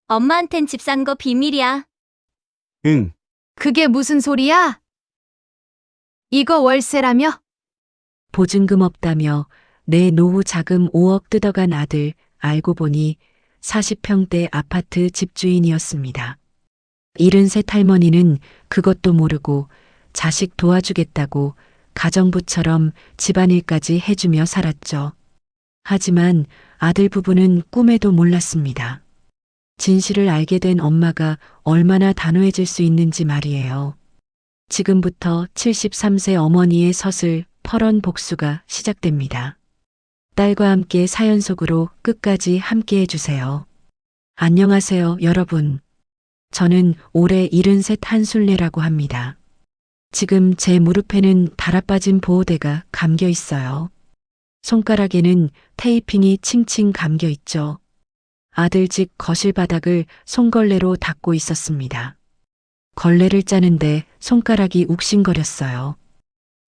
엄마한텐 집 산 거 비밀이야. 응, 그게 무슨 소리야? 이거 월세라며? 보증금 없다며 내 노후 자금 5억 뜯어간 아들 알고 보니 40평대 아파트 집주인이었습니다. 73 할머니는 그것도 모르고 자식 도와주겠다고 가정부처럼 집안일까지 해주며 살았죠. 하지만 아들 부부는 꿈에도 몰랐습니다. 진실을 알게 된 엄마가 얼마나 단호해질 수 있는지 말이에요. 지금부터 73세 어머니의 서슬 퍼런 복수가 시작됩니다. 딸과 함께 사연 속으로 끝까지 함께 해주세요. 안녕하세요, 여러분. 저는 올해 73 한술래라고 합니다. 지금 제 무릎에는 달아빠진 보호대가 감겨 있어요. 손가락에는 테이핑이 칭칭 감겨 있죠. 아들 집 거실 바닥을 손걸레로 닦고 있었습니다. 걸레를 짜는데 손가락이 욱신거렸어요.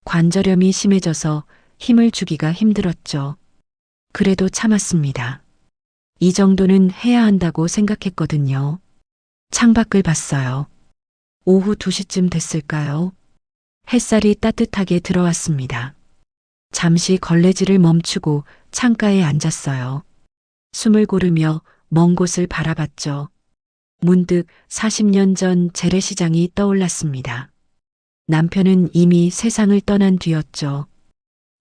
관절염이 심해져서 힘을 주기가 힘들었죠. 그래도 참았습니다. 이 정도는 해야 한다고 생각했거든요. 창밖을 봤어요. 오후 2시쯤 됐을까요? 햇살이 따뜻하게 들어왔습니다. 잠시 걸레질을 멈추고 창가에 앉았어요. 숨을 고르며 먼 곳을 바라봤죠. 문득 40년 전 재래시장이 떠올랐습니다. 남편은 이미 세상을 떠난 뒤였죠.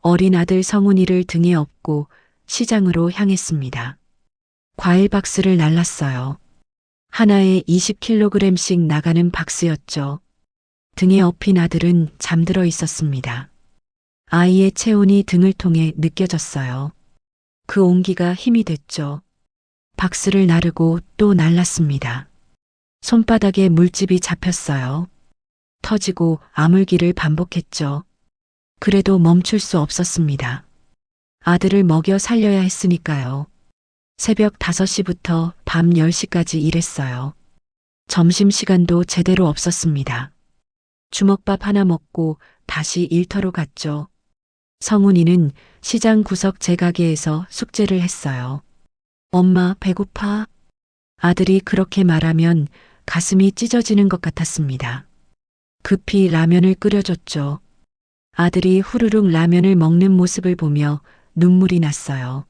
어린 아들 성훈이를 등에 업고 시장으로 향했습니다. 과일 박스를 날랐어요. 하나에 20kg씩 나가는 박스였죠. 등에 업힌 아들은 잠들어 있었습니다. 아이의 체온이 등을 통해 느껴졌어요. 그 온기가 힘이 됐죠. 박스를 나르고 또 날랐습니다. 손바닥에 물집이 잡혔어요. 터지고 아물기를 반복했죠. 그래도 멈출 수 없었습니다. 아들을 먹여 살려야 했으니까요. 새벽 5시부터 밤 10시까지 일했어요. 점심시간도 제대로 없었습니다. 주먹밥 하나 먹고 다시 일터로 갔죠. 성훈이는 시장 구석 제 가게에서 숙제를 했어요. 엄마, 배고파? 아들이 그렇게 말하면 가슴이 찢어지는 것 같았습니다. 급히 라면을 끓여줬죠. 아들이 후루룩 라면을 먹는 모습을 보며 눈물이 났어요.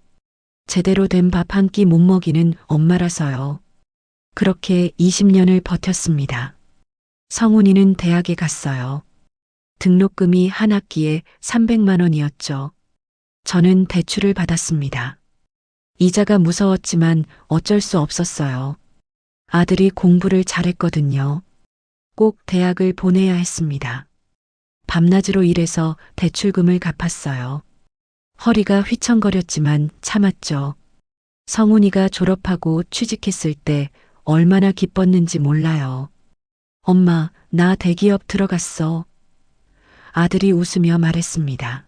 제대로 된 밥 한 끼 못 먹이는 엄마라서요. 그렇게 20년을 버텼습니다. 성훈이는 대학에 갔어요. 등록금이 한 학기에 300만 원이었죠. 저는 대출을 받았습니다. 이자가 무서웠지만 어쩔 수 없었어요. 아들이 공부를 잘했거든요. 꼭 대학을 보내야 했습니다. 밤낮으로 일해서 대출금을 갚았어요. 허리가 휘청거렸지만 참았죠. 성훈이가 졸업하고 취직했을 때 얼마나 기뻤는지 몰라요. 엄마, 나 대기업 들어갔어. 아들이 웃으며 말했습니다.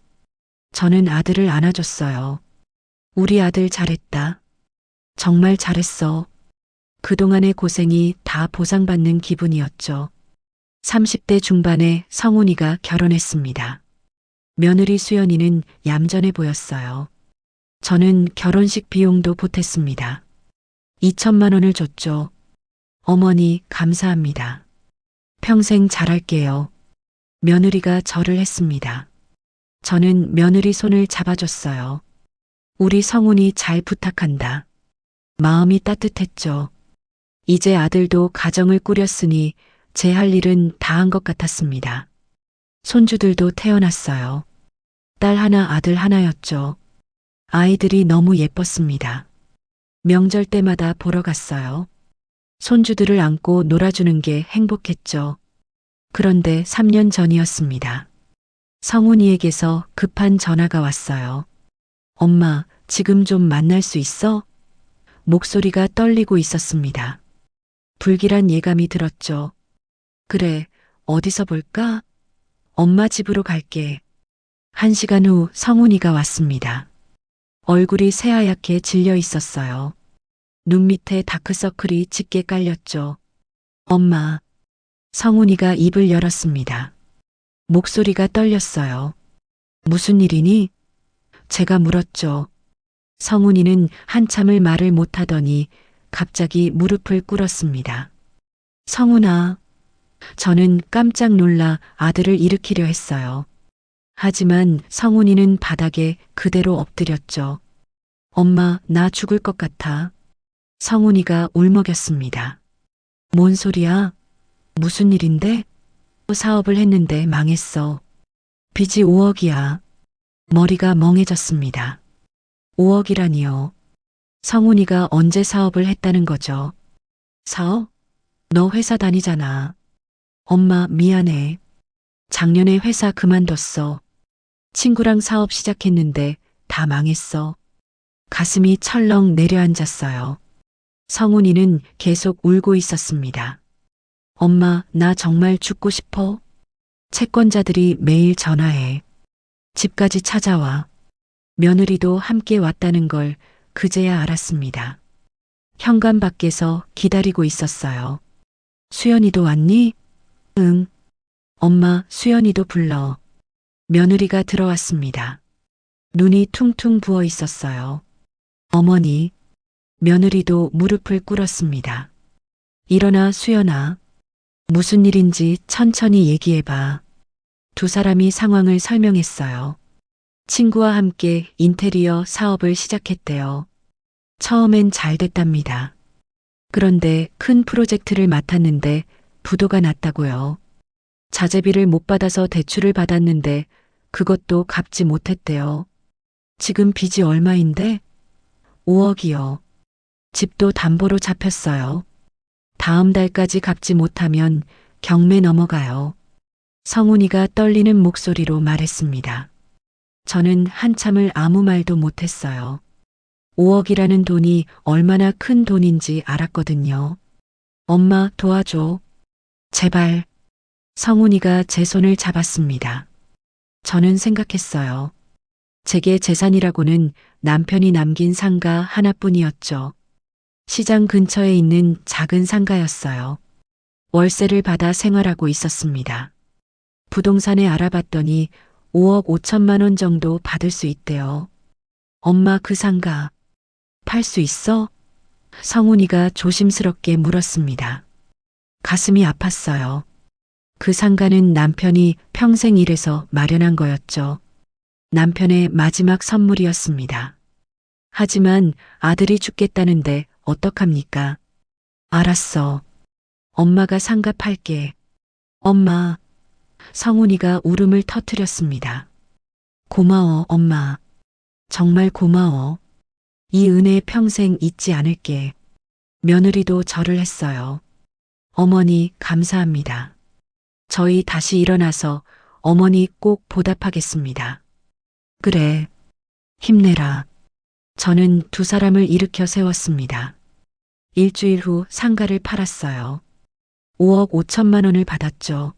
저는 아들을 안아줬어요. 우리 아들 잘했다. 정말 잘했어. 그동안의 고생이 다 보상받는 기분이었죠. 30대 중반에 성훈이가 결혼했습니다. 며느리 수연이는 얌전해 보였어요. 저는 결혼식 비용도 보탰습니다. 2천만 원을 줬죠. 어머니, 감사합니다. 평생 잘할게요. 며느리가 절을 했습니다. 저는 며느리 손을 잡아줬어요. 우리 성훈이 잘 부탁한다. 마음이 따뜻했죠. 이제 아들도 가정을 꾸렸으니 제 할 일은 다 한 것 같았습니다. 손주들도 태어났어요. 딸 하나, 아들 하나였죠. 아이들이 너무 예뻤습니다. 명절 때마다 보러 갔어요. 손주들을 안고 놀아주는 게 행복했죠. 그런데 3년 전이었습니다. 성훈이에게서 급한 전화가 왔어요. 엄마, 지금 좀 만날 수 있어? 목소리가 떨리고 있었습니다. 불길한 예감이 들었죠. 그래, 어디서 볼까? 엄마 집으로 갈게. 1시간 후 성훈이가 왔습니다. 얼굴이 새하얗게 질려 있었어요. 눈 밑에 다크서클이 짙게 깔렸죠. 엄마. 성훈이가 입을 열었습니다. 목소리가 떨렸어요. 무슨 일이니? 제가 물었죠. 성훈이는 한참을 말을 못하더니 갑자기 무릎을 꿇었습니다. 성훈아. 저는 깜짝 놀라 아들을 일으키려 했어요. 하지만 성훈이는 바닥에 그대로 엎드렸죠. 엄마, 나 죽을 것 같아. 성훈이가 울먹였습니다. 뭔 소리야? 무슨 일인데? 사업을 했는데 망했어. 빚이 5억이야. 머리가 멍해졌습니다. 5억이라니요. 성훈이가 언제 사업을 했다는 거죠? 사업? 너 회사 다니잖아. 엄마, 미안해. 작년에 회사 그만뒀어. 친구랑 사업 시작했는데 다 망했어. 가슴이 철렁 내려앉았어요. 성훈이는 계속 울고 있었습니다. 엄마, 나 정말 죽고 싶어. 채권자들이 매일 전화해. 집까지 찾아와. 며느리도 함께 왔다는 걸 그제야 알았습니다. 현관 밖에서 기다리고 있었어요. 수연이도 왔니? 응. 엄마, 수연이도 불러. 며느리가 들어왔습니다. 눈이 퉁퉁 부어 있었어요. 어머니. 며느리도 무릎을 꿇었습니다. 일어나, 수연아. 무슨 일인지 천천히 얘기해봐. 두 사람이 상황을 설명했어요. 친구와 함께 인테리어 사업을 시작했대요. 처음엔 잘 됐답니다. 그런데 큰 프로젝트를 맡았는데 부도가 났다고요. 자재비를 못 받아서 대출을 받았는데 그것도 갚지 못했대요. 지금 빚이 얼마인데? 5억이요. 집도 담보로 잡혔어요. 다음 달까지 갚지 못하면 경매 넘어가요. 성훈이가 떨리는 목소리로 말했습니다. 저는 한참을 아무 말도 못했어요. 5억이라는 돈이 얼마나 큰 돈인지 알았거든요. 엄마, 도와줘. 제발. 성훈이가 제 손을 잡았습니다. 저는 생각했어요. 제게 재산이라고는 남편이 남긴 상가 하나뿐이었죠. 시장 근처에 있는 작은 상가였어요. 월세를 받아 생활하고 있었습니다. 부동산에 알아봤더니 5억 5천만 원 정도 받을 수 있대요. 엄마, 그 상가 팔 수 있어? 성훈이가 조심스럽게 물었습니다. 가슴이 아팠어요. 그 상가는 남편이 평생 일해서 마련한 거였죠. 남편의 마지막 선물이었습니다. 하지만 아들이 죽겠다는데 어떡합니까? 알았어. 엄마가 상가 팔게. 엄마. 성훈이가 울음을 터뜨렸습니다. 고마워, 엄마. 정말 고마워. 이 은혜 평생 잊지 않을게. 며느리도 절을 했어요. 어머니, 감사합니다. 저희 다시 일어나서 어머니 꼭 보답하겠습니다. 그래. 힘내라. 저는 두 사람을 일으켜 세웠습니다. 일주일 후 상가를 팔았어요. 5억 5천만 원을 받았죠.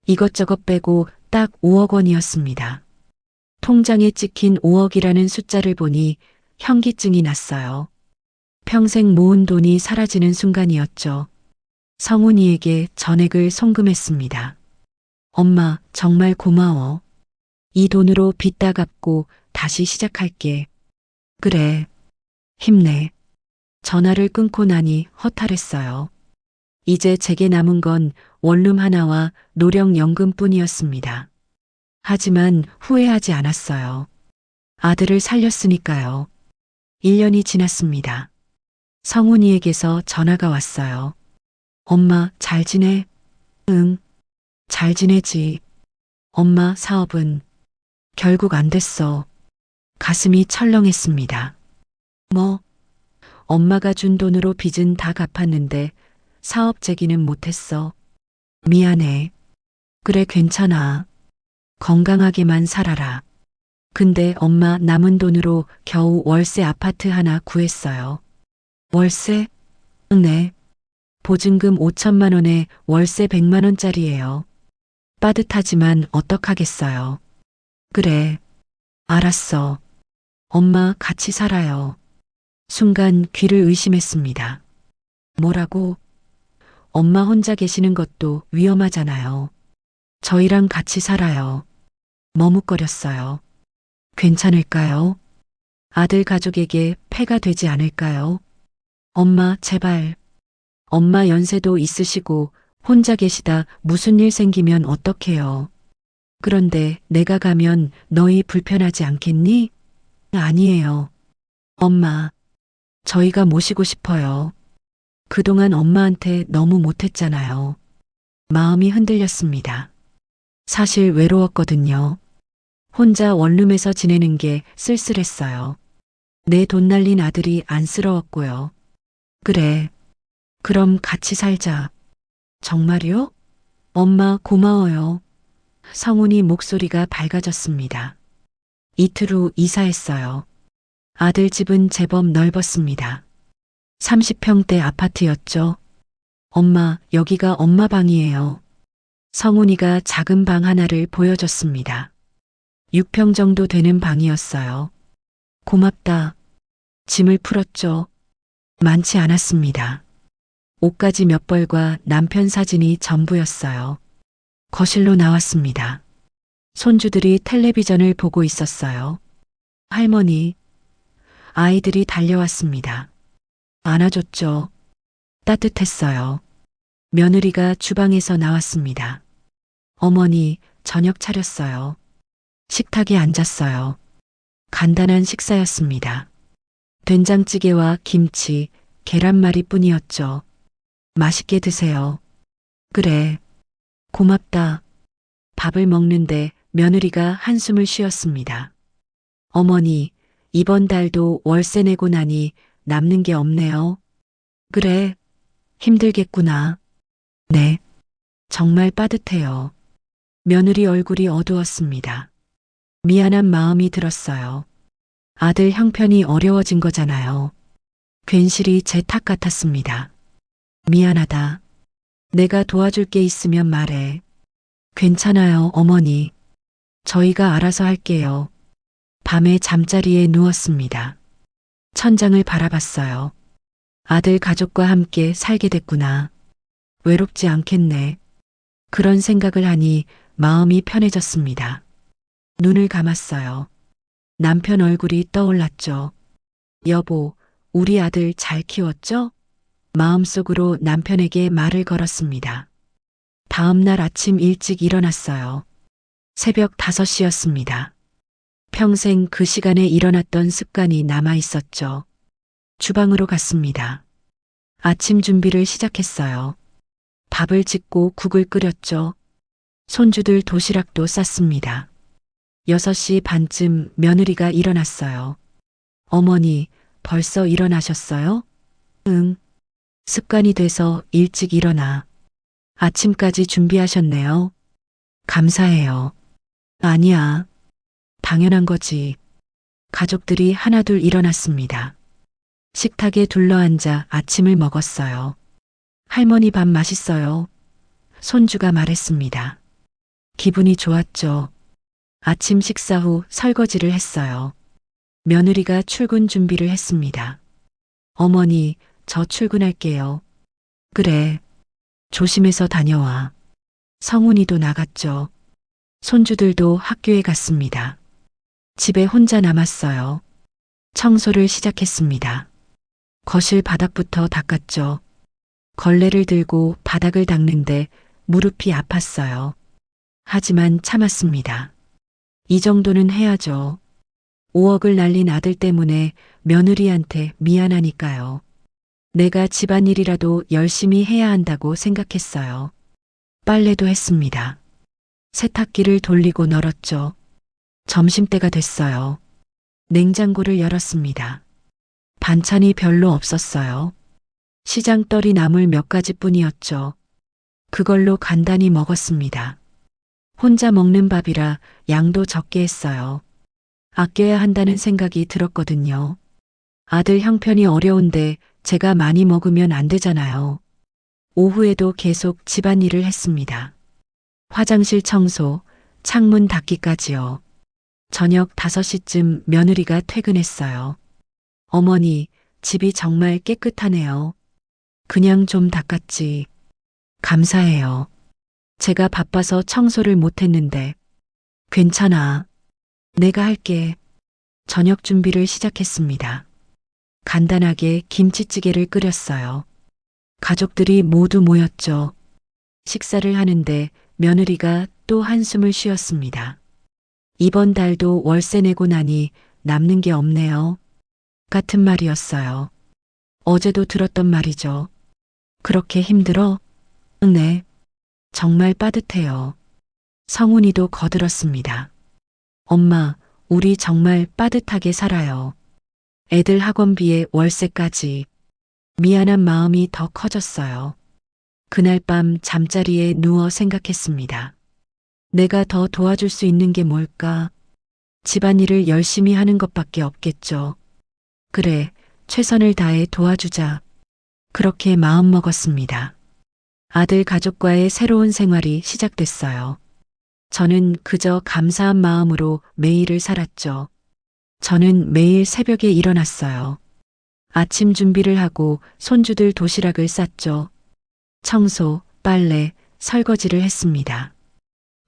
이것저것 빼고 딱 5억 원이었습니다. 통장에 찍힌 5억이라는 숫자를 보니 현기증이 났어요. 평생 모은 돈이 사라지는 순간이었죠. 성훈이에게 전액을 송금했습니다. 엄마, 정말 고마워. 이 돈으로 빚 다 갚고 다시 시작할게. 그래. 힘내. 전화를 끊고 나니 허탈했어요. 이제 제게 남은 건 원룸 하나와 노령연금뿐이었습니다. 하지만 후회하지 않았어요. 아들을 살렸으니까요. 1년이 지났습니다. 성훈이에게서 전화가 왔어요. 엄마, 잘 지내? 응, 잘 지내지. 엄마, 사업은 결국 안 됐어. 가슴이 철렁했습니다. 뭐? 엄마가 준 돈으로 빚은 다 갚았는데 사업 재기는 못했어. 미안해. 그래, 괜찮아. 건강하게만 살아라. 근데 엄마, 남은 돈으로 겨우 월세 아파트 하나 구했어요. 월세? 네. 보증금 5천만 원에 월세 100만 원짜리예요. 빠듯하지만 어떡하겠어요. 그래. 알았어. 엄마, 같이 살아요. 순간 귀를 의심했습니다. 뭐라고? 엄마 혼자 계시는 것도 위험하잖아요. 저희랑 같이 살아요. 머뭇거렸어요. 괜찮을까요? 아들 가족에게 폐가 되지 않을까요? 엄마, 제발. 엄마 연세도 있으시고 혼자 계시다 무슨 일 생기면 어떡해요. 그런데 내가 가면 너희 불편하지 않겠니? 아니에요. 엄마, 저희가 모시고 싶어요. 그동안 엄마한테 너무 못했잖아요. 마음이 흔들렸습니다. 사실 외로웠거든요. 혼자 원룸에서 지내는 게 쓸쓸했어요. 내 돈 날린 아들이 안쓰러웠고요. 그래. 그럼 같이 살자. 정말요? 엄마 고마워요. 성훈이 목소리가 밝아졌습니다. 이틀 후 이사했어요. 아들 집은 제법 넓었습니다. 30평대 아파트였죠. 엄마, 여기가 엄마 방이에요. 성훈이가 작은 방 하나를 보여줬습니다. 6평 정도 되는 방이었어요. 고맙다. 짐을 풀었죠. 많지 않았습니다. 옷가지 몇 벌과 남편 사진이 전부였어요. 거실로 나왔습니다. 손주들이 텔레비전을 보고 있었어요. 할머니, 아이들이 달려왔습니다. 안아줬죠. 따뜻했어요. 며느리가 주방에서 나왔습니다. 어머니, 저녁 차렸어요. 식탁에 앉았어요. 간단한 식사였습니다. 된장찌개와 김치, 계란말이 뿐이었죠. 맛있게 드세요. 그래. 고맙다. 밥을 먹는데 며느리가 한숨을 쉬었습니다. 어머니, 이번 달도 월세 내고 나니 남는 게 없네요. 그래. 힘들겠구나. 네. 정말 빠듯해요. 며느리 얼굴이 어두웠습니다. 미안한 마음이 들었어요. 아들 형편이 어려워진 거잖아요. 괜시리 제 탓 같았습니다. 미안하다. 내가 도와줄 게 있으면 말해. 괜찮아요, 어머니. 저희가 알아서 할게요. 밤에 잠자리에 누웠습니다. 천장을 바라봤어요. 아들 가족과 함께 살게 됐구나. 외롭지 않겠네. 그런 생각을 하니 마음이 편해졌습니다. 눈을 감았어요. 남편 얼굴이 떠올랐죠. 여보, 우리 아들 잘 키웠죠? 마음속으로 남편에게 말을 걸었습니다. 다음 날 아침 일찍 일어났어요. 새벽 5시였습니다. 평생 그 시간에 일어났던 습관이 남아 있었죠. 주방으로 갔습니다. 아침 준비를 시작했어요. 밥을 짓고 국을 끓였죠. 손주들 도시락도 쌌습니다. 6시 반쯤 며느리가 일어났어요. 어머니, 벌써 일어나셨어요? 응. 습관이 돼서 일찍 일어나. 아침까지 준비하셨네요. 감사해요. 아니야. 당연한 거지. 가족들이 하나둘 일어났습니다. 식탁에 둘러앉아 아침을 먹었어요. 할머니 밥 맛있어요. 손주가 말했습니다. 기분이 좋았죠. 아침 식사 후 설거지를 했어요. 며느리가 출근 준비를 했습니다. 어머니, 저 출근할게요. 그래. 조심해서 다녀와. 성훈이도 나갔죠. 손주들도 학교에 갔습니다. 집에 혼자 남았어요. 청소를 시작했습니다. 거실 바닥부터 닦았죠. 걸레를 들고 바닥을 닦는데 무릎이 아팠어요. 하지만 참았습니다. 이 정도는 해야죠. 5억을 날린 아들 때문에 며느리한테 미안하니까요. 내가 집안일이라도 열심히 해야 한다고 생각했어요. 빨래도 했습니다. 세탁기를 돌리고 널었죠. 점심때가 됐어요. 냉장고를 열었습니다. 반찬이 별로 없었어요. 시장떨이 나물 몇 가지뿐이었죠. 그걸로 간단히 먹었습니다. 혼자 먹는 밥이라 양도 적게 했어요. 아껴야 한다는 생각이 들었거든요. 아들 형편이 어려운데 제가 많이 먹으면 안 되잖아요. 오후에도 계속 집안일을 했습니다. 화장실 청소, 창문 닦기까지요. 저녁 5시쯤 며느리가 퇴근했어요. 어머니, 집이 정말 깨끗하네요. 그냥 좀 닦았지. 감사해요. 제가 바빠서 청소를 못했는데. 괜찮아. 내가 할게. 저녁 준비를 시작했습니다. 간단하게 김치찌개를 끓였어요. 가족들이 모두 모였죠. 식사를 하는데 며느리가 또 한숨을 쉬었습니다. 이번 달도 월세 내고 나니 남는 게 없네요. 같은 말이었어요. 어제도 들었던 말이죠. 그렇게 힘들어? 네. 정말 빠듯해요. 성훈이도 거들었습니다. 엄마, 우리 정말 빠듯하게 살아요. 애들 학원비에 월세까지. 미안한 마음이 더 커졌어요. 그날 밤 잠자리에 누워 생각했습니다. 내가 더 도와줄 수 있는 게 뭘까? 집안일을 열심히 하는 것밖에 없겠죠. 그래, 최선을 다해 도와주자. 그렇게 마음먹었습니다. 아들 가족과의 새로운 생활이 시작됐어요. 저는 그저 감사한 마음으로 매일을 살았죠. 저는 매일 새벽에 일어났어요. 아침 준비를 하고 손주들 도시락을 쌌죠. 청소, 빨래, 설거지를 했습니다.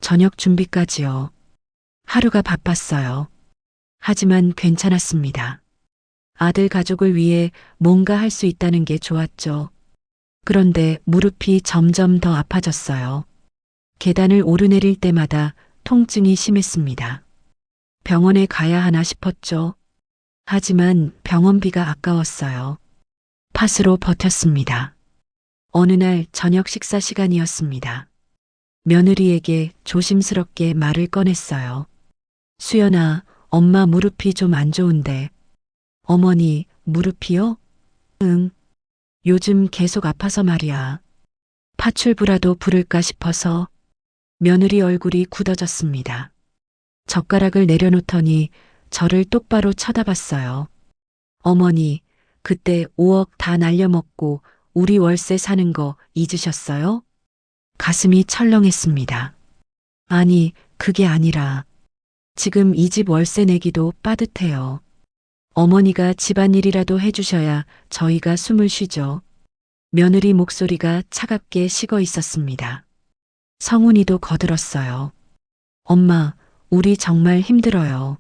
저녁 준비까지요. 하루가 바빴어요. 하지만 괜찮았습니다. 아들 가족을 위해 뭔가 할 수 있다는 게 좋았죠. 그런데 무릎이 점점 더 아파졌어요. 계단을 오르내릴 때마다 통증이 심했습니다. 병원에 가야 하나 싶었죠. 하지만 병원비가 아까웠어요. 팥으로 버텼습니다. 어느 날 저녁 식사 시간이었습니다. 며느리에게 조심스럽게 말을 꺼냈어요. 수연아, 엄마 무릎이 좀 안 좋은데. 어머니, 무릎이요? 응. 요즘 계속 아파서 말이야. 파출부라도 부를까 싶어서. 며느리 얼굴이 굳어졌습니다. 젓가락을 내려놓더니 저를 똑바로 쳐다봤어요. 어머니, 그때 5억 다 날려먹고 우리 월세 사는 거 잊으셨어요? 가슴이 철렁했습니다. 아니, 그게 아니라 지금 이 집 월세 내기도 빠듯해요. 어머니가 집안일이라도 해주셔야 저희가 숨을 쉬죠. 며느리 목소리가 차갑게 식어 있었습니다. 성훈이도 거들었어요. 엄마, 우리 정말 힘들어요.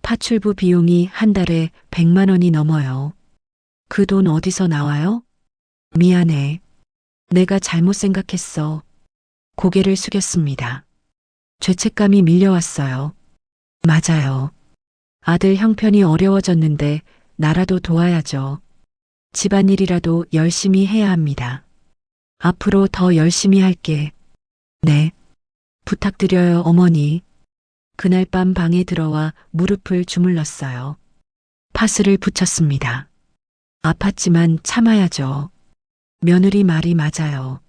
파출부 비용이 한 달에 100만 원이 넘어요. 그 돈 어디서 나와요? 미안해. 내가 잘못 생각했어. 고개를 숙였습니다. 죄책감이 밀려왔어요. 맞아요. 아들 형편이 어려워졌는데 나라도 도와야죠. 집안일이라도 열심히 해야 합니다. 앞으로 더 열심히 할게. 네. 부탁드려요, 어머니. 그날 밤 방에 들어와 무릎을 주물렀어요. 파스를 붙였습니다. 아팠지만 참아야죠. 며느리 말이 맞아요.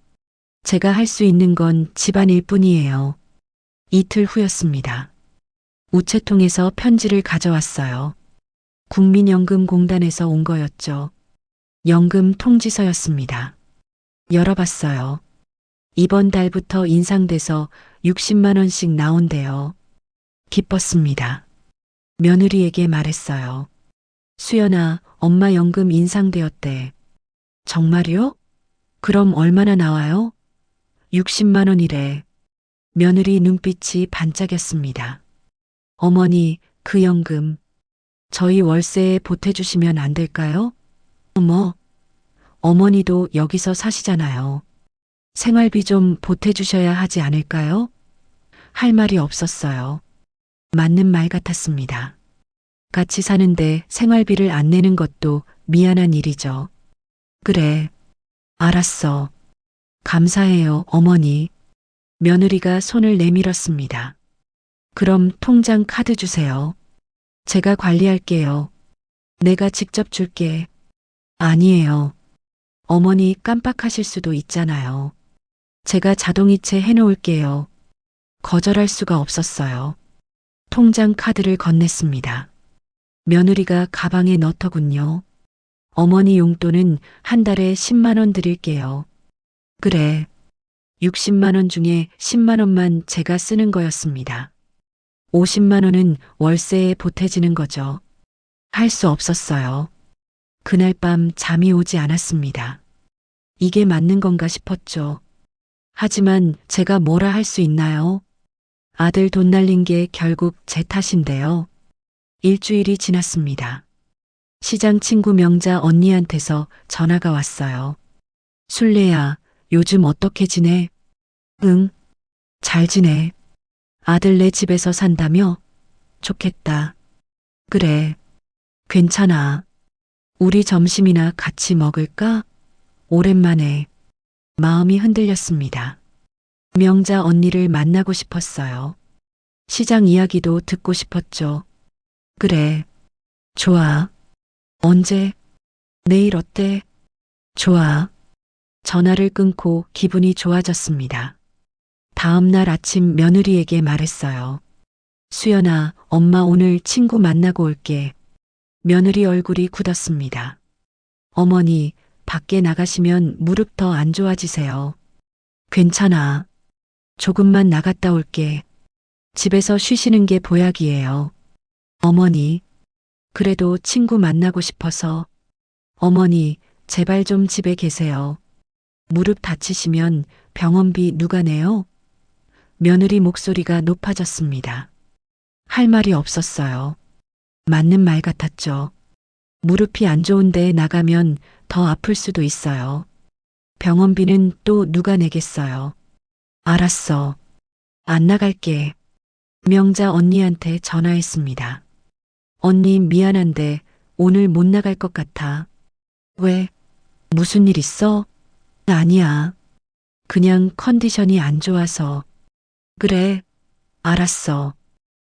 제가 할 수 있는 건 집안일 뿐이에요. 이틀 후였습니다. 우체통에서 편지를 가져왔어요. 국민연금공단에서 온 거였죠. 연금 통지서였습니다. 열어봤어요. 이번 달부터 인상돼서 60만 원씩 나온대요. 기뻤습니다. 며느리에게 말했어요. 수연아, 엄마 연금 인상되었대. 정말요? 그럼 얼마나 나와요? 60만 원이래. 며느리 눈빛이 반짝였습니다. 어머니, 그 연금 저희 월세에 보태주시면 안 될까요? 어머, 어머니도 여기서 사시잖아요. 생활비 좀 보태주셔야 하지 않을까요? 할 말이 없었어요. 맞는 말 같았습니다. 같이 사는데 생활비를 안 내는 것도 미안한 일이죠. 그래, 알았어. 감사해요, 어머니. 며느리가 손을 내밀었습니다. 그럼 통장 카드 주세요. 제가 관리할게요. 내가 직접 줄게. 아니에요. 어머니 깜빡하실 수도 있잖아요. 제가 자동이체 해놓을게요. 거절할 수가 없었어요. 통장 카드를 건넸습니다. 며느리가 가방에 넣더군요. 어머니 용돈은 한 달에 10만 원 드릴게요. 그래. 60만 원 중에 10만 원만 제가 쓰는 거였습니다. 50만 원은 월세에 보태지는 거죠. 할 수 없었어요. 그날 밤 잠이 오지 않았습니다. 이게 맞는 건가 싶었죠. 하지만 제가 뭐라 할 수 있나요? 아들 돈 날린 게 결국 제 탓인데요. 일주일이 지났습니다. 시장 친구 명자 언니한테서 전화가 왔어요. 술래야, 요즘 어떻게 지내? 응, 잘 지내. 아들네 집에서 산다며? 좋겠다. 그래, 괜찮아. 우리 점심이나 같이 먹을까? 오랜만에. 마음이 흔들렸습니다. 명자 언니를 만나고 싶었어요. 시장 이야기도 듣고 싶었죠. 그래, 좋아. 언제? 내일 어때? 좋아. 전화를 끊고 기분이 좋아졌습니다. 다음 날 아침 며느리에게 말했어요. 수연아, 엄마 오늘 친구 만나고 올게. 며느리 얼굴이 굳었습니다. 어머니, 밖에 나가시면 무릎 더 안 좋아지세요. 괜찮아. 조금만 나갔다 올게. 집에서 쉬시는 게 보약이에요. 어머니, 그래도 친구 만나고 싶어서. 어머니, 제발 좀 집에 계세요. 무릎 다치시면 병원비 누가 내요? 며느리 목소리가 높아졌습니다. 할 말이 없었어요. 맞는 말 같았죠. 무릎이 안 좋은데 나가면 더 아플 수도 있어요. 병원비는 또 누가 내겠어요. 알았어. 안 나갈게. 명자 언니한테 전화했습니다. 언니 미안한데 오늘 못 나갈 것 같아. 왜? 무슨 일 있어? 아니야. 그냥 컨디션이 안 좋아서. 그래. 알았어.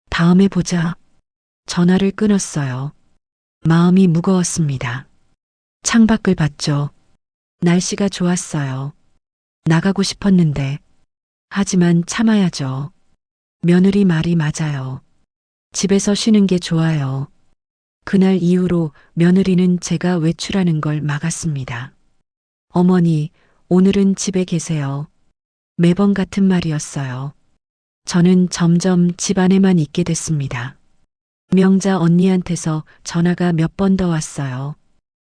다음에 보자. 전화를 끊었어요. 마음이 무거웠습니다. 창밖을 봤죠. 날씨가 좋았어요. 나가고 싶었는데. 하지만 참아야죠. 며느리 말이 맞아요. 집에서 쉬는 게 좋아요. 그날 이후로 며느리는 제가 외출하는 걸 막았습니다. 어머니, 오늘은 집에 계세요. 매번 같은 말이었어요. 저는 점점 집 안에만 있게 됐습니다. 명자 언니한테서 전화가 몇 번 더 왔어요.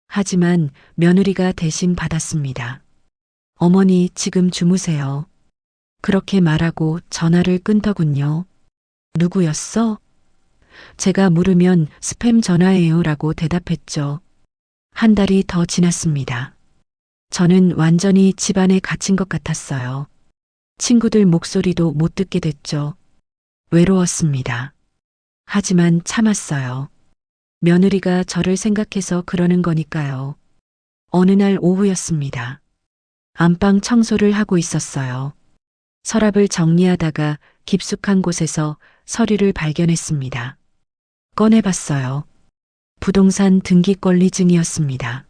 하지만 며느리가 대신 받았습니다. 어머니, 지금 주무세요. 그렇게 말하고 전화를 끊더군요. 누구였어? 제가 물으면 스팸 전화예요라고 대답했죠. 한 달이 더 지났습니다. 저는 완전히 집안에 갇힌 것 같았어요. 친구들 목소리도 못 듣게 됐죠. 외로웠습니다. 하지만 참았어요. 며느리가 저를 생각해서 그러는 거니까요. 어느 날 오후였습니다. 안방 청소를 하고 있었어요. 서랍을 정리하다가 깊숙한 곳에서 서류를 발견했습니다. 꺼내봤어요. 부동산 등기권리증이었습니다.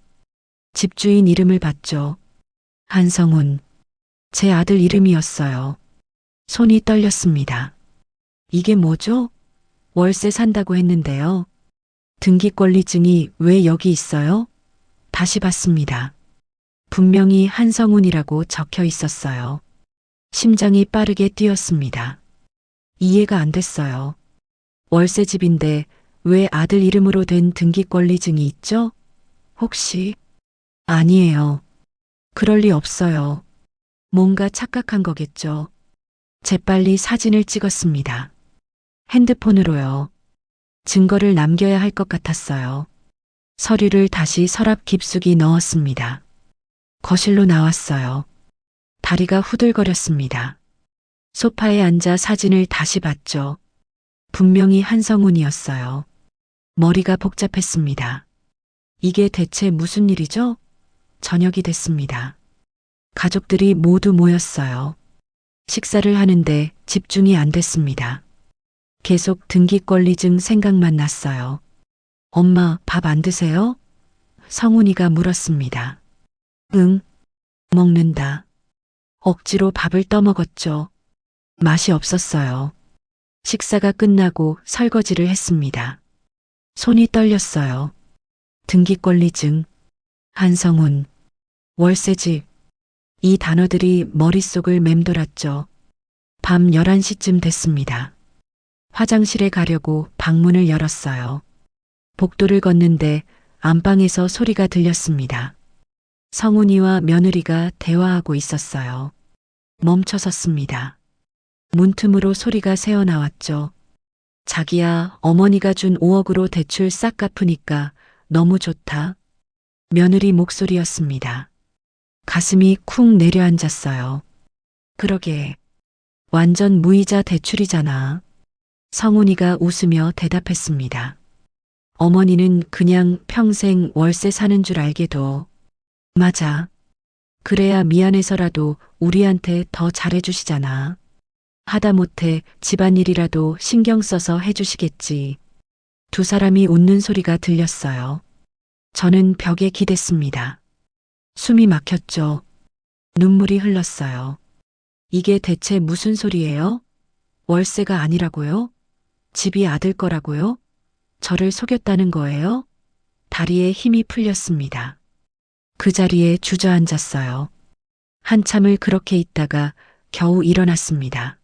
집주인 이름을 봤죠. 한성훈. 제 아들 이름이었어요. 손이 떨렸습니다. 이게 뭐죠? 월세 산다고 했는데요. 등기권리증이 왜 여기 있어요? 다시 봤습니다. 분명히 한성훈이라고 적혀 있었어요. 심장이 빠르게 뛰었습니다. 이해가 안 됐어요. 월세 집인데 왜 아들 이름으로 된 등기권리증이 있죠? 혹시? 아니에요. 그럴 리 없어요. 뭔가 착각한 거겠죠. 재빨리 사진을 찍었습니다. 핸드폰으로요. 증거를 남겨야 할 것 같았어요. 서류를 다시 서랍 깊숙이 넣었습니다. 거실로 나왔어요. 다리가 후들거렸습니다. 소파에 앉아 사진을 다시 봤죠. 분명히 한성훈이었어요. 머리가 복잡했습니다. 이게 대체 무슨 일이죠? 저녁이 됐습니다. 가족들이 모두 모였어요. 식사를 하는데 집중이 안 됐습니다. 계속 등기권리증 생각만 났어요. 엄마, 밥 안 드세요? 성훈이가 물었습니다. 응, 먹는다. 억지로 밥을 떠먹었죠. 맛이 없었어요. 식사가 끝나고 설거지를 했습니다. 손이 떨렸어요. 등기권리증, 한성훈, 월세집. 이 단어들이 머릿속을 맴돌았죠. 밤 11시쯤 됐습니다. 화장실에 가려고 방문을 열었어요. 복도를 걷는데 안방에서 소리가 들렸습니다. 성훈이와 며느리가 대화하고 있었어요. 멈춰섰습니다. 문틈으로 소리가 새어나왔죠. 자기야, 어머니가 준 5억으로 대출 싹 갚으니까 너무 좋다. 며느리 목소리였습니다. 가슴이 쿵 내려앉았어요. 그러게. 완전 무이자 대출이잖아. 성훈이가 웃으며 대답했습니다. 어머니는 그냥 평생 월세 사는 줄 알게도. 맞아. 그래야 미안해서라도 우리한테 더 잘해주시잖아. 하다못해 집안일이라도 신경 써서 해주시겠지. 두 사람이 웃는 소리가 들렸어요. 저는 벽에 기댔습니다. 숨이 막혔죠. 눈물이 흘렀어요. 이게 대체 무슨 소리예요? 월세가 아니라고요? 집이 아들 거라고요? 저를 속였다는 거예요? 다리에 힘이 풀렸습니다. 그 자리에 주저앉았어요. 한참을 그렇게 있다가 겨우 일어났습니다.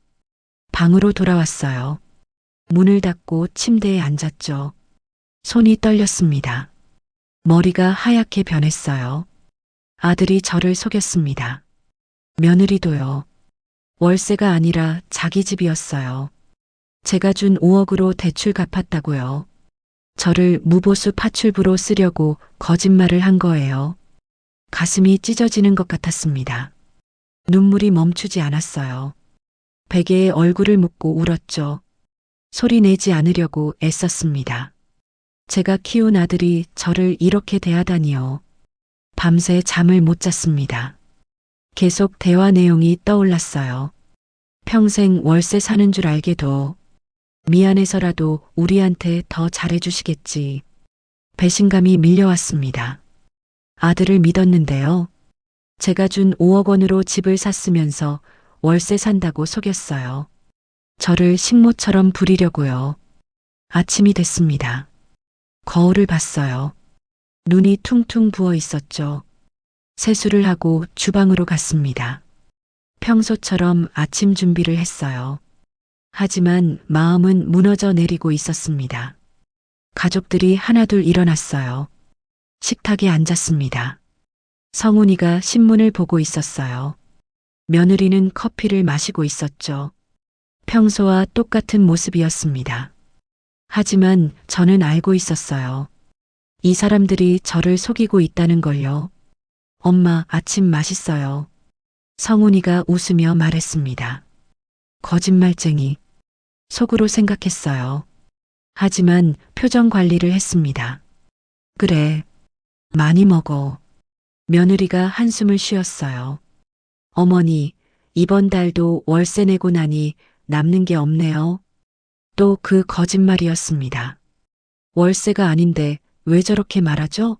방으로 돌아왔어요. 문을 닫고 침대에 앉았죠. 손이 떨렸습니다. 머리가 하얗게 변했어요. 아들이 저를 속였습니다. 며느리도요. 월세가 아니라 자기 집이었어요. 제가 준 5억으로 대출 갚았다고요. 저를 무보수 파출부로 쓰려고 거짓말을 한 거예요. 가슴이 찢어지는 것 같았습니다. 눈물이 멈추지 않았어요. 베개에 얼굴을 묻고 울었죠. 소리 내지 않으려고 애썼습니다. 제가 키운 아들이 저를 이렇게 대하다니요. 밤새 잠을 못 잤습니다. 계속 대화 내용이 떠올랐어요. 평생 월세 사는 줄 알게도 미안해서라도 우리한테 더 잘해주시겠지. 배신감이 밀려왔습니다. 아들을 믿었는데요. 제가 준 5억 원으로 집을 샀으면서 월세 산다고 속였어요. 저를 식모처럼 부리려고요. 아침이 됐습니다. 거울을 봤어요. 눈이 퉁퉁 부어 있었죠. 세수를 하고 주방으로 갔습니다. 평소처럼 아침 준비를 했어요. 하지만 마음은 무너져 내리고 있었습니다. 가족들이 하나둘 일어났어요. 식탁에 앉았습니다. 성훈이가 신문을 보고 있었어요. 며느리는 커피를 마시고 있었죠. 평소와 똑같은 모습이었습니다. 하지만 저는 알고 있었어요. 이 사람들이 저를 속이고 있다는 걸요. 엄마, 아침 맛있어요. 성훈이가 웃으며 말했습니다. 거짓말쟁이. 속으로 생각했어요. 하지만 표정 관리를 했습니다. 그래, 많이 먹어. 며느리가 한숨을 쉬었어요. 어머니, 이번 달도 월세 내고 나니 남는 게 없네요. 또 그 거짓말이었습니다. 월세가 아닌데 왜 저렇게 말하죠?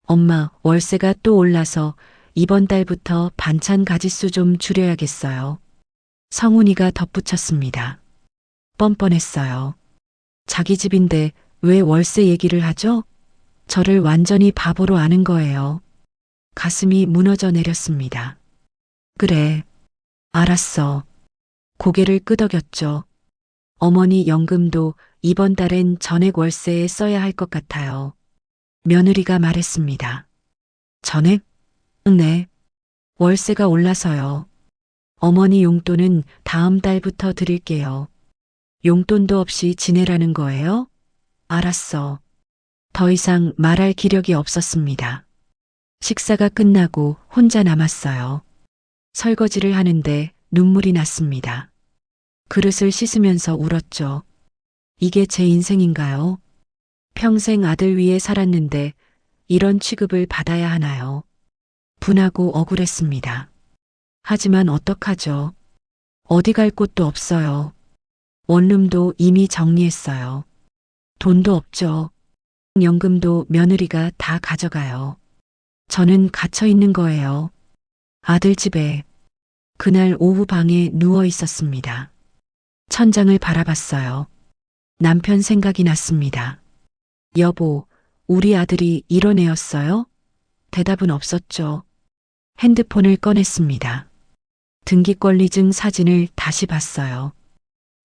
엄마, 월세가 또 올라서 이번 달부터 반찬 가짓수 좀 줄여야겠어요. 성훈이가 덧붙였습니다. 뻔뻔했어요. 자기 집인데 왜 월세 얘기를 하죠? 저를 완전히 바보로 아는 거예요. 가슴이 무너져 내렸습니다. 그래, 알았어. 고개를 끄덕였죠. 어머니 연금도 이번 달엔 전액 월세에 써야 할 것 같아요. 며느리가 말했습니다. 전액? 네. 월세가 올라서요. 어머니 용돈은 다음 달부터 드릴게요. 용돈도 없이 지내라는 거예요? 알았어. 더 이상 말할 기력이 없었습니다. 식사가 끝나고 혼자 남았어요. 설거지를 하는데 눈물이 났습니다. 그릇을 씻으면서 울었죠. 이게 제 인생인가요? 평생 아들 위해 살았는데 이런 취급을 받아야 하나요? 분하고 억울했습니다. 하지만 어떡하죠? 어디 갈 곳도 없어요. 원룸도 이미 정리했어요. 돈도 없죠. 연금도 며느리가 다 가져가요. 저는 갇혀 있는 거예요. 아들 집에. 그날 오후 방에 누워 있었습니다. 천장을 바라봤어요. 남편 생각이 났습니다. 여보, 우리 아들이 이런 애였어요? 대답은 없었죠. 핸드폰을 꺼냈습니다. 등기권리증 사진을 다시 봤어요.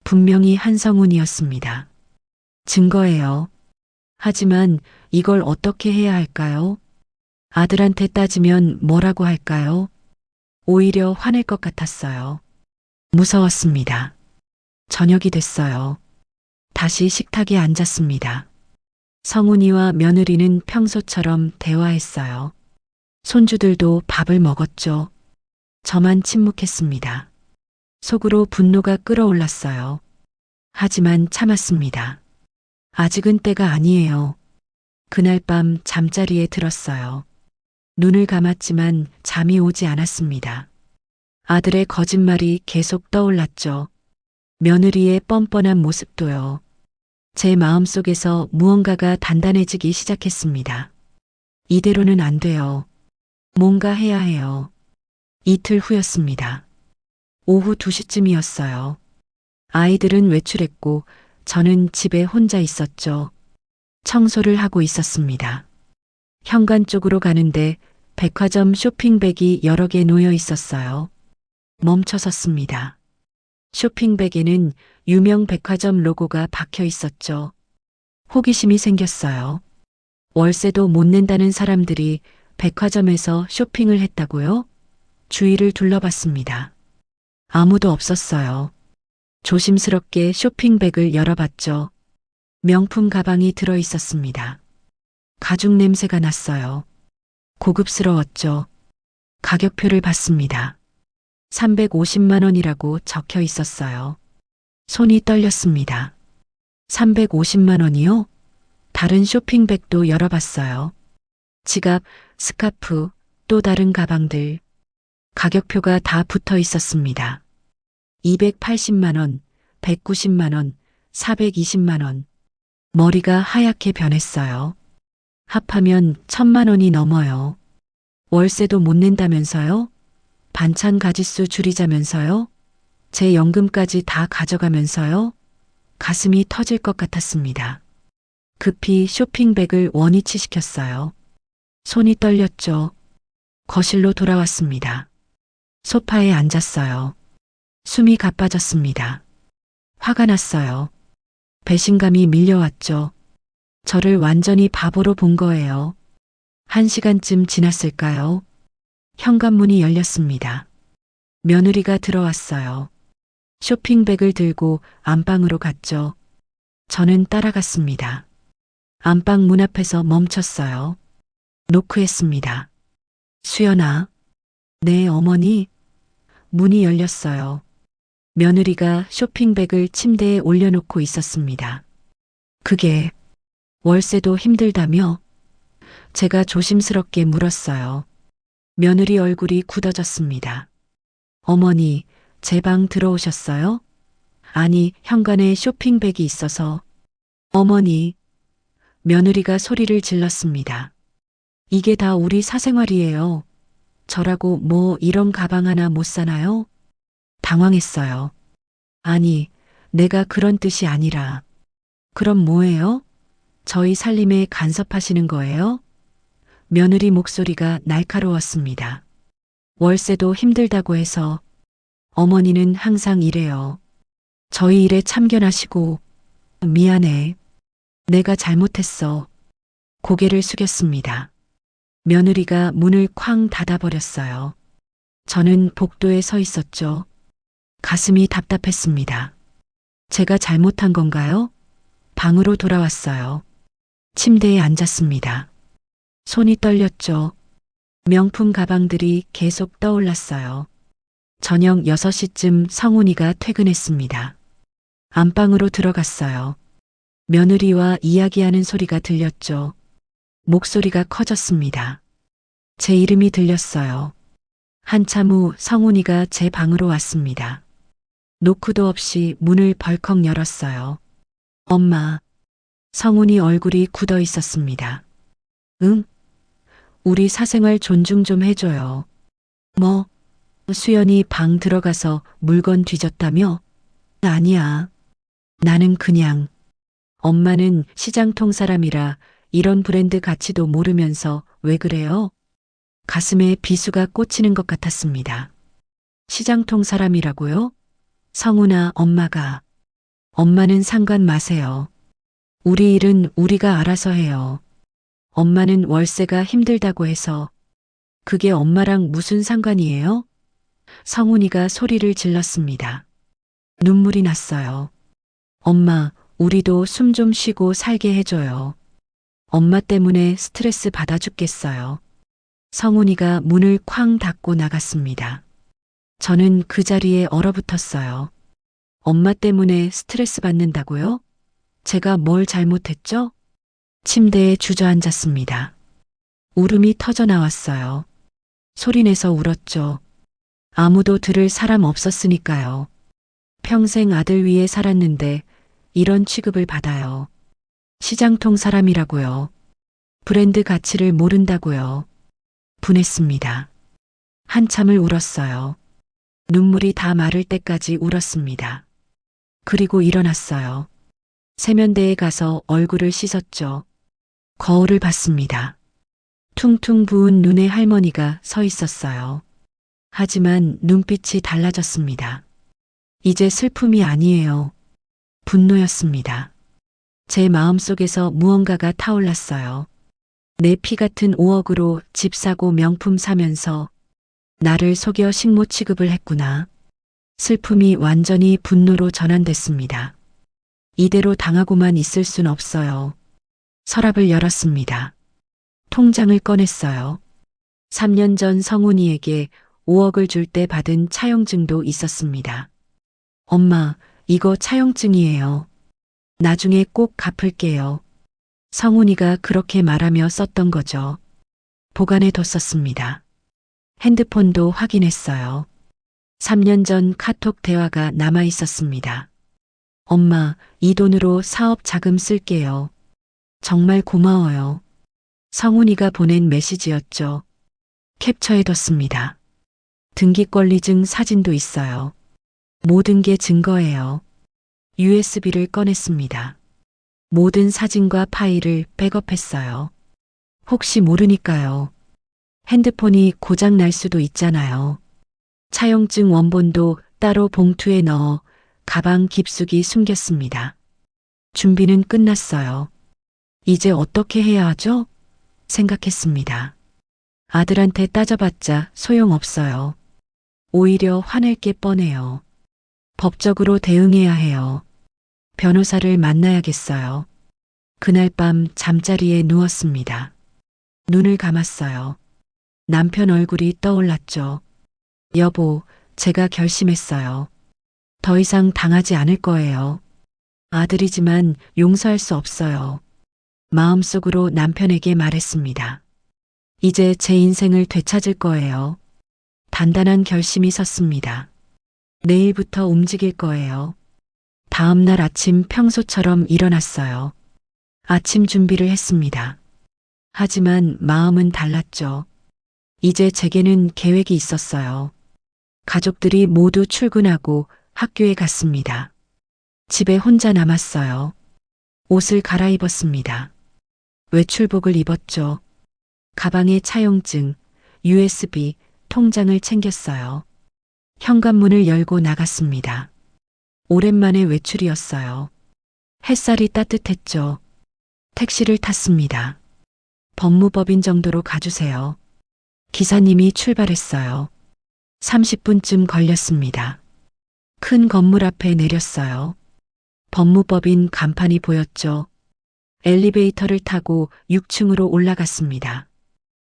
분명히 한성훈이었습니다. 증거예요. 하지만 이걸 어떻게 해야 할까요? 아들한테 따지면 뭐라고 할까요? 오히려 화낼 것 같았어요. 무서웠습니다. 저녁이 됐어요. 다시 식탁에 앉았습니다. 성훈이와 며느리는 평소처럼 대화했어요. 손주들도 밥을 먹었죠. 저만 침묵했습니다. 속으로 분노가 끓어올랐어요. 하지만 참았습니다. 아직은 때가 아니에요. 그날 밤 잠자리에 들었어요. 눈을 감았지만 잠이 오지 않았습니다. 아들의 거짓말이 계속 떠올랐죠. 며느리의 뻔뻔한 모습도요. 제 마음속에서 무언가가 단단해지기 시작했습니다. 이대로는 안 돼요. 뭔가 해야 해요. 이틀 후였습니다. 오후 2시쯤이었어요. 아이들은 외출했고 저는 집에 혼자 있었죠. 청소를 하고 있었습니다. 현관 쪽으로 가는데 백화점 쇼핑백이 여러 개 놓여 있었어요. 멈춰 섰습니다. 쇼핑백에는 유명 백화점 로고가 박혀 있었죠. 호기심이 생겼어요. 월세도 못 낸다는 사람들이 백화점에서 쇼핑을 했다고요? 주위를 둘러봤습니다. 아무도 없었어요. 조심스럽게 쇼핑백을 열어봤죠. 명품 가방이 들어 있었습니다. 가죽 냄새가 났어요. 고급스러웠죠. 가격표를 봤습니다. 350만 원이라고 적혀 있었어요. 손이 떨렸습니다. 350만 원이요? 다른 쇼핑백도 열어봤어요. 지갑, 스카프, 또 다른 가방들. 가격표가 다 붙어 있었습니다. 280만 원, 190만 원, 420만 원. 머리가 하얗게 변했어요. 합하면 1000만 원이 넘어요. 월세도 못 낸다면서요? 반찬 가짓수 줄이자면서요? 제 연금까지 다 가져가면서요? 가슴이 터질 것 같았습니다. 급히 쇼핑백을 원위치시켰어요. 손이 떨렸죠. 거실로 돌아왔습니다. 소파에 앉았어요. 숨이 가빠졌습니다. 화가 났어요. 배신감이 밀려왔죠. 저를 완전히 바보로 본 거예요. 1시간쯤 지났을까요? 현관문이 열렸습니다. 며느리가 들어왔어요. 쇼핑백을 들고 안방으로 갔죠. 저는 따라갔습니다. 안방 문 앞에서 멈췄어요. 노크했습니다. 수연아. 네, 어머니. 문이 열렸어요. 며느리가 쇼핑백을 침대에 올려놓고 있었습니다. 그게 월세도 힘들다며? 제가 조심스럽게 물었어요. 며느리 얼굴이 굳어졌습니다. 어머니, 제 방 들어오셨어요? 아니, 현관에 쇼핑백이 있어서. 어머니, 며느리가 소리를 질렀습니다. 이게 다 우리 사생활이에요. 저라고 뭐 이런 가방 하나 못 사나요? 당황했어요. 아니, 내가 그런 뜻이 아니라. 그럼 뭐예요? 저희 살림에 간섭하시는 거예요? 며느리 목소리가 날카로웠습니다. 월세도 힘들다고 해서 어머니는 항상 이래요. 저희 일에 참견하시고 미안해. 내가 잘못했어. 고개를 숙였습니다. 며느리가 문을 쾅 닫아버렸어요. 저는 복도에 서 있었죠. 가슴이 답답했습니다. 제가 잘못한 건가요? 방으로 돌아왔어요. 침대에 앉았습니다. 손이 떨렸죠. 명품 가방들이 계속 떠올랐어요. 저녁 6시쯤 성훈이가 퇴근했습니다. 안방으로 들어갔어요. 며느리와 이야기하는 소리가 들렸죠. 목소리가 커졌습니다. 제 이름이 들렸어요. 한참 후 성훈이가 제 방으로 왔습니다. 노크도 없이 문을 벌컥 열었어요. 엄마. 성훈이 얼굴이 굳어 있었습니다. 응? 우리 사생활 존중 좀 해줘요. 뭐? 수연이 방 들어가서 물건 뒤졌다며? 아니야. 나는 그냥. 엄마는 시장통 사람이라 이런 브랜드 가치도 모르면서 왜 그래요? 가슴에 비수가 꽂히는 것 같았습니다. 시장통 사람이라고요? 성훈아, 엄마가. 엄마는 상관 마세요. 우리 일은 우리가 알아서 해요. 엄마는 월세가 힘들다고 해서. 그게 엄마랑 무슨 상관이에요? 성훈이가 소리를 질렀습니다. 눈물이 났어요. 엄마, 우리도 숨 좀 쉬고 살게 해줘요. 엄마 때문에 스트레스 받아 죽겠어요. 성훈이가 문을 쾅 닫고 나갔습니다. 저는 그 자리에 얼어붙었어요. 엄마 때문에 스트레스 받는다고요? 제가 뭘 잘못했죠? 침대에 주저앉았습니다. 울음이 터져 나왔어요. 소리내서 울었죠. 아무도 들을 사람 없었으니까요. 평생 아들 위해 살았는데 이런 취급을 받아요. 시장통 사람이라고요. 브랜드 가치를 모른다고요. 분했습니다. 한참을 울었어요. 눈물이 다 마를 때까지 울었습니다. 그리고 일어났어요. 세면대에 가서 얼굴을 씻었죠. 거울을 봤습니다. 퉁퉁 부은 눈의 할머니가 서 있었어요. 하지만 눈빛이 달라졌습니다. 이제 슬픔이 아니에요. 분노였습니다. 제 마음속에서 무언가가 타올랐어요. 내 피 같은 5억으로 집 사고 명품 사면서 나를 속여 식모 취급을 했구나. 슬픔이 완전히 분노로 전환됐습니다. 이대로 당하고만 있을 순 없어요. 서랍을 열었습니다. 통장을 꺼냈어요. 3년 전 성훈이에게 5억을 줄 때 받은 차용증도 있었습니다. 엄마, 이거 차용증이에요. 나중에 꼭 갚을게요. 성훈이가 그렇게 말하며 썼던 거죠. 보관해 뒀었습니다. 핸드폰도 확인했어요. 3년 전 카톡 대화가 남아 있었습니다. 엄마, 이 돈으로 사업 자금 쓸게요. 정말 고마워요. 성훈이가 보낸 메시지였죠. 캡처해뒀습니다. 등기권리증 사진도 있어요. 모든 게 증거예요. USB를 꺼냈습니다. 모든 사진과 파일을 백업했어요. 혹시 모르니까요. 핸드폰이 고장 날 수도 있잖아요. 차용증 원본도 따로 봉투에 넣어 가방 깊숙이 숨겼습니다. 준비는 끝났어요. 이제 어떻게 해야 하죠? 생각했습니다. 아들한테 따져봤자 소용없어요. 오히려 화낼 게 뻔해요. 법적으로 대응해야 해요. 변호사를 만나야겠어요. 그날 밤 잠자리에 누웠습니다. 눈을 감았어요. 남편 얼굴이 떠올랐죠. 여보, 제가 결심했어요. 더 이상 당하지 않을 거예요. 아들이지만 용서할 수 없어요. 마음속으로 남편에게 말했습니다. 이제 제 인생을 되찾을 거예요. 단단한 결심이 섰습니다. 내일부터 움직일 거예요. 다음 날 아침 평소처럼 일어났어요. 아침 준비를 했습니다. 하지만 마음은 달랐죠. 이제 제게는 계획이 있었어요. 가족들이 모두 출근하고 학교에 갔습니다. 집에 혼자 남았어요. 옷을 갈아입었습니다. 외출복을 입었죠. 가방에 차용증, USB, 통장을 챙겼어요. 현관문을 열고 나갔습니다. 오랜만에 외출이었어요. 햇살이 따뜻했죠. 택시를 탔습니다. 법무법인 정도로 가주세요. 기사님이 출발했어요. 30분쯤 걸렸습니다. 큰 건물 앞에 내렸어요. 법무법인 간판이 보였죠. 엘리베이터를 타고 6층으로 올라갔습니다.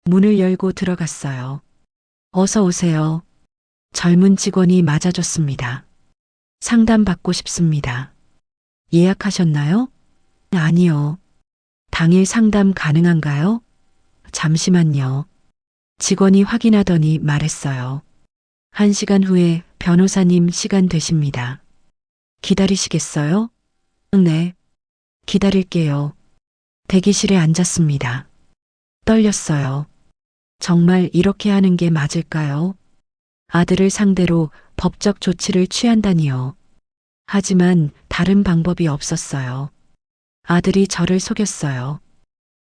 문을 열고 들어갔어요. 어서 오세요. 젊은 직원이 맞아줬습니다. 상담 받고 싶습니다. 예약하셨나요? 아니요. 당일 상담 가능한가요? 잠시만요. 직원이 확인하더니 말했어요. 1시간 후에 변호사님 시간 되십니다. 기다리시겠어요? 네. 기다릴게요. 대기실에 앉았습니다. 떨렸어요. 정말 이렇게 하는 게 맞을까요? 아들을 상대로 법적 조치를 취한다니요. 하지만 다른 방법이 없었어요. 아들이 저를 속였어요.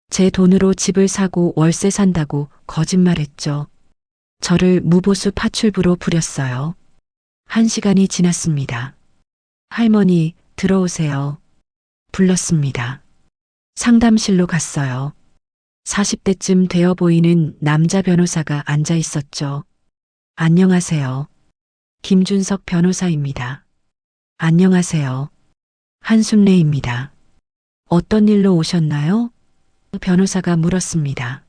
제 돈으로 집을 사고 월세 산다고 거짓말했죠. 저를 무보수 파출부로 부렸어요. 1시간이 지났습니다. 할머니, 들어오세요. 불렀습니다. 상담실로 갔어요. 40대쯤 되어 보이는 남자 변호사가 앉아 있었죠. 안녕하세요. 김준석 변호사입니다. 안녕하세요. 한순례입니다. 어떤 일로 오셨나요? 변호사가 물었습니다.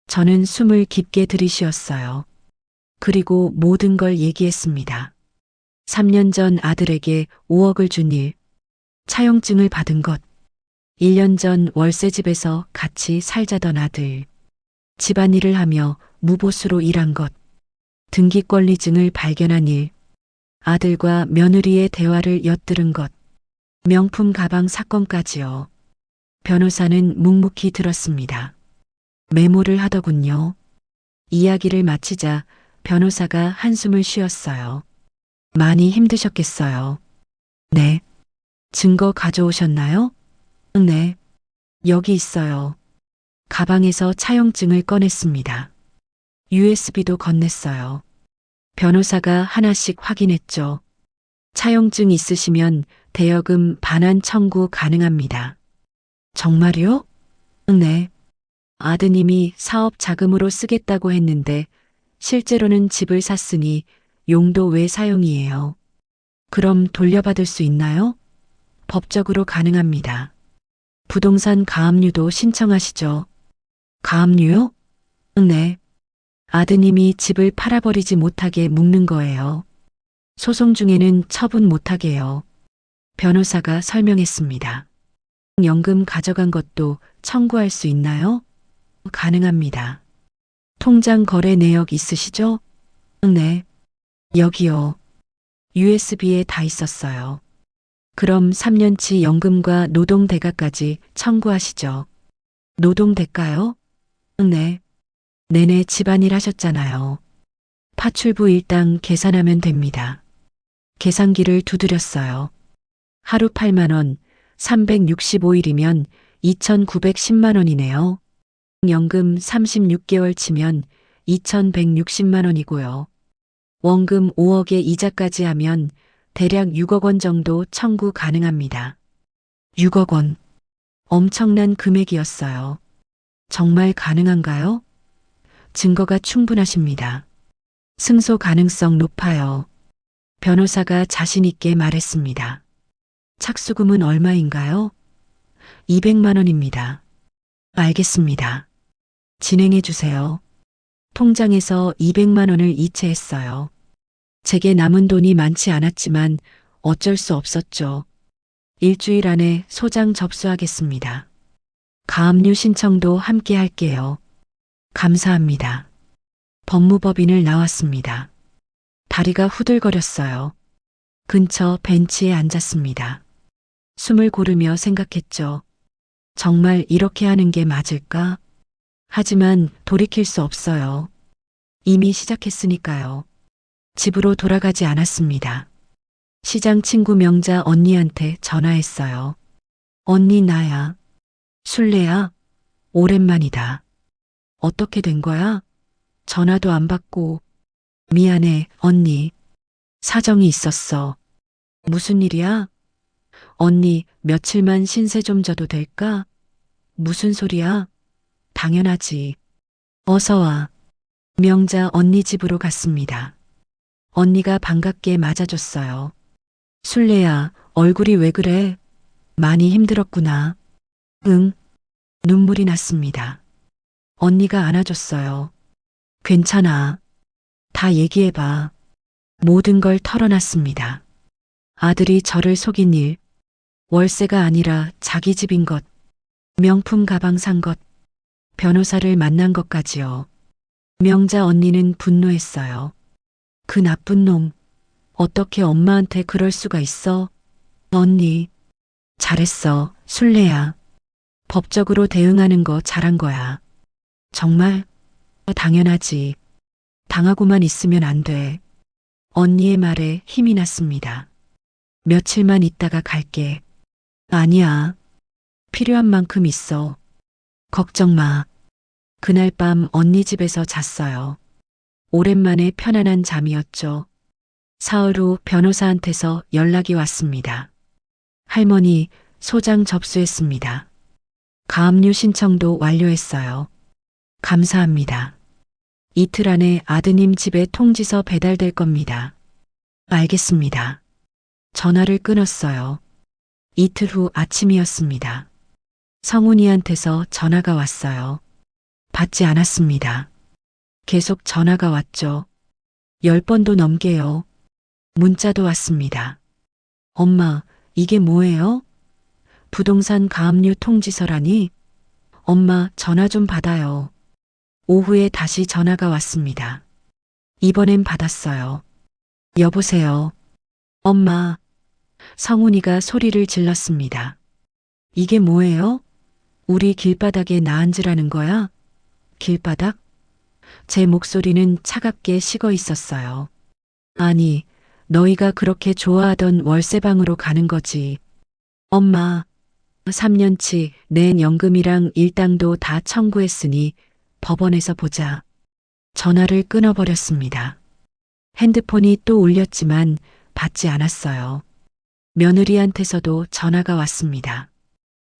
저는 숨을 깊게 들이쉬었어요. 그리고 모든 걸 얘기했습니다. 3년 전 아들에게 5억을 준 일, 차용증을 받은 것, 1년 전 월세집에서 같이 살자던 아들, 집안일을 하며 무보수로 일한 것, 등기권리증을 발견한 일, 아들과 며느리의 대화를 엿들은 것, 명품 가방 사건까지요. 변호사는 묵묵히 들었습니다. 메모를 하더군요. 이야기를 마치자 변호사가 한숨을 쉬었어요. 많이 힘드셨겠어요. 네. 증거 가져오셨나요? 네. 여기 있어요. 가방에서 차용증을 꺼냈습니다. USB도 건넸어요. 변호사가 하나씩 확인했죠. 차용증 있으시면 대여금 반환 청구 가능합니다. 정말요? 네. 아드님이 사업 자금으로 쓰겠다고 했는데 실제로는 집을 샀으니 용도 외 사용이에요. 그럼 돌려받을 수 있나요? 법적으로 가능합니다. 부동산 가압류도 신청하시죠. 가압류요? 네. 아드님이 집을 팔아버리지 못하게 묶는 거예요. 소송 중에는 처분 못하게요. 변호사가 설명했습니다. 연금 가져간 것도 청구할 수 있나요? 가능합니다. 통장 거래 내역 있으시죠? 네. 여기요. USB에 다 있었어요. 그럼 3년치 연금과 노동대가까지 청구하시죠. 노동대가요? 네. 내내 집안일 하셨잖아요. 파출부 일당 계산하면 됩니다. 계산기를 두드렸어요. 하루 8만 원, 365일이면 2,910만 원이네요. 연금 36개월 치면 2,160만 원이고요. 원금 5억에 이자까지 하면 대략 6억 원 정도 청구 가능합니다. 6억 원. 엄청난 금액이었어요. 정말 가능한가요? 증거가 충분하십니다. 승소 가능성 높아요. 변호사가 자신 있게 말했습니다. 착수금은 얼마인가요? 200만 원입니다. 알겠습니다. 진행해 주세요. 통장에서 200만 원을 이체했어요. 제게 남은 돈이 많지 않았지만 어쩔 수 없었죠. 일주일 안에 소장 접수하겠습니다. 가압류 신청도 함께 할게요. 감사합니다. 법무법인을 나왔습니다. 다리가 후들거렸어요. 근처 벤치에 앉았습니다. 숨을 고르며 생각했죠. 정말 이렇게 하는 게 맞을까? 하지만 돌이킬 수 없어요. 이미 시작했으니까요. 집으로 돌아가지 않았습니다. 시장 친구 명자 언니한테 전화했어요. 언니 나야. 술래야? 오랜만이다. 어떻게 된 거야? 전화도 안 받고. 미안해, 언니. 사정이 있었어. 무슨 일이야? 언니, 며칠만 신세 좀 져도 될까? 무슨 소리야? 당연하지. 어서 와. 명자 언니 집으로 갔습니다. 언니가 반갑게 맞아줬어요. 술래야, 얼굴이 왜 그래? 많이 힘들었구나. 응. 눈물이 났습니다. 언니가 안아줬어요. 괜찮아. 다 얘기해봐. 모든 걸 털어놨습니다. 아들이 저를 속인 일, 월세가 아니라 자기 집인 것, 명품 가방 산 것, 변호사를 만난 것까지요. 명자 언니는 분노했어요. 그 나쁜 놈, 어떻게 엄마한테 그럴 수가 있어? 언니, 잘했어, 술래야. 법적으로 대응하는 거 잘한 거야. 정말? 당연하지. 당하고만 있으면 안 돼. 언니의 말에 힘이 났습니다. 며칠만 있다가 갈게. 아니야. 필요한 만큼 있어. 걱정 마. 그날 밤 언니 집에서 잤어요. 오랜만에 편안한 잠이었죠. 사흘 후 변호사한테서 연락이 왔습니다. 할머니, 소장 접수했습니다. 가압류 신청도 완료했어요. 감사합니다. 이틀 안에 아드님 집에 통지서 배달될 겁니다. 알겠습니다. 전화를 끊었어요. 이틀 후 아침이었습니다. 성훈이한테서 전화가 왔어요. 받지 않았습니다. 계속 전화가 왔죠. 10번도 넘게요. 문자도 왔습니다. 엄마, 이게 뭐예요? 부동산 가압류 통지서라니? 엄마, 전화 좀 받아요. 오후에 다시 전화가 왔습니다. 이번엔 받았어요. 여보세요. 엄마. 성훈이가 소리를 질렀습니다. 이게 뭐예요? 우리 길바닥에 나앉으라는 거야? 길바닥? 제 목소리는 차갑게 식어 있었어요. 아니, 너희가 그렇게 좋아하던 월세방으로 가는 거지. 엄마, 3년치 낸 연금이랑 일당도 다 청구했으니 법원에서 보자. 전화를 끊어버렸습니다. 핸드폰이 또 울렸지만 받지 않았어요. 며느리한테서도 전화가 왔습니다.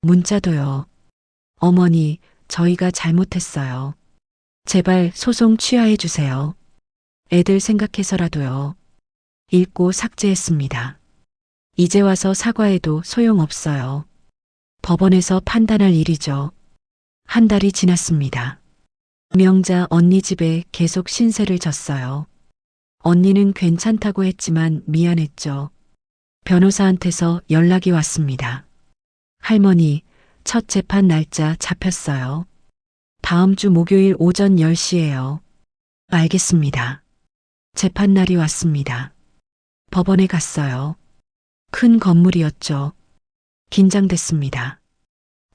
문자도요. 어머니, 저희가 잘못했어요. 제발 소송 취하해 주세요. 애들 생각해서라도요. 읽고 삭제했습니다. 이제 와서 사과해도 소용없어요. 법원에서 판단할 일이죠. 한 달이 지났습니다. 명자 언니 집에 계속 신세를 졌어요. 언니는 괜찮다고 했지만 미안했죠. 변호사한테서 연락이 왔습니다. 할머니, 첫 재판 날짜 잡혔어요. 다음 주 목요일 오전 10시예요. 알겠습니다. 재판 날이 왔습니다. 법원에 갔어요. 큰 건물이었죠. 긴장됐습니다.